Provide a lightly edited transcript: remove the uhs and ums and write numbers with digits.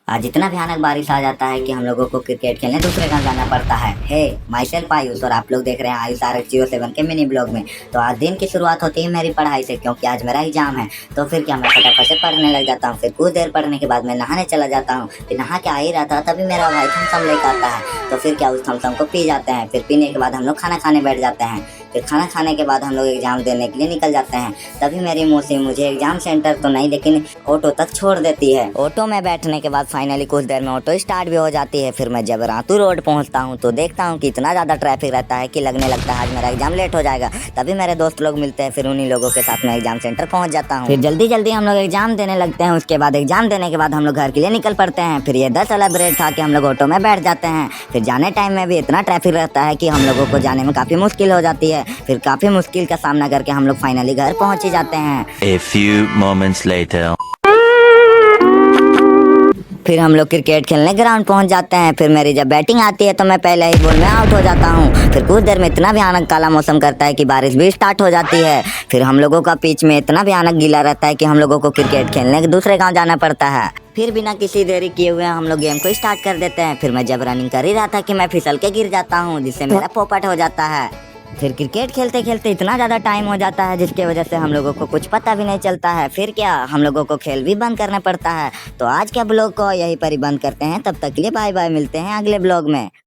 आज इतना भयानक बारिश आ जाता है कि हम लोगों को क्रिकेट खेलने दूसरे गांव जाना पड़ता है। हे, माई सेल्फ आयुष और आप लोग देख रहे हैं आयुष RX07 के मिनी ब्लॉग में। तो आज दिन की शुरुआत होती है मेरी पढ़ाई से, क्योंकि आज मेरा एग्जाम है। तो फिर क्या, मैं फटाफट से पढ़ने लग जाता हूँ। फिर कुछ देर पढ़ने के बाद मैं नहाने चला जाता हूँ। फिर नहा के आ ही रहा था तभी मेरा भाई थमसम लेकर आता है। तो फिर क्या, उस थमसम को पी जाते हैं। फिर पीने के बाद हम लोग खाना खाने बैठ जाते हैं। फिर खाना खाने के बाद हम लोग एग्जाम देने के लिए निकल जाते हैं। तभी मेरी मौसी मुझे एग्जाम सेंटर तो नहीं लेकिन ऑटो तक छोड़ देती है। ऑटो में बैठने के बाद फाइनली कुछ देर में ऑटो स्टार्ट भी हो जाती है। फिर मैं जब रातू रोड पहुंचता हूं तो देखता हूं कि इतना ज़्यादा ट्रैफिक रहता है कि लगने लगता है आज मेरा एग्जाम लेट हो जाएगा। तभी मेरे दोस्त लोग मिलते हैं। फिर उन्हीं लोगों के साथ मैं एग्जाम सेंटर पहुंच जाता हूं। फिर जल्दी जल्दी हम लोग एग्जाम देने लगते हैं। उसके बाद एग्जाम देने के बाद हम लोग घर के लिए निकल पड़ते हैं। फिर ये 10 वाला ब्रेड खा के हम लोग ऑटो में बैठ जाते हैं। फिर जाने टाइम में भी इतना ट्रैफिक रहता है कि हम लोगों को जाने में काफ़ी मुश्किल हो जाती है। फिर काफ़ी मुश्किल का सामना करके हम लोग फाइनली घर पहुंच ही जाते हैं। A few moments later. फिर हम लोग क्रिकेट खेलने ग्राउंड पहुंच जाते हैं। फिर मेरी जब बैटिंग आती है तो मैं पहले ही बॉल में आउट हो जाता हूं। फिर कुछ देर में इतना भयानक काला मौसम करता है कि बारिश भी स्टार्ट हो जाती है। फिर हम लोगों का पिच में इतना भयानक गीला रहता है कि हम लोगों को क्रिकेट खेलने के दूसरे गांव जाना पड़ता है। फिर बिना किसी देरी किए हुए हम लोग गेम को स्टार्ट कर देते हैं। फिर मैं जब रनिंग कर ही रहा था कि मैं फिसल के गिर जाता हूँ, जिससे मेरा पोपट हो जाता है। फिर क्रिकेट खेलते खेलते इतना ज़्यादा टाइम हो जाता है जिसके वजह से हम लोगों को कुछ पता भी नहीं चलता है। फिर क्या, हम लोगों को खेल भी बंद करना पड़ता है। तो आज के ब्लॉग को यहीं पर ही बंद करते हैं। तब तक के लिए बाय बाय, मिलते हैं अगले ब्लॉग में।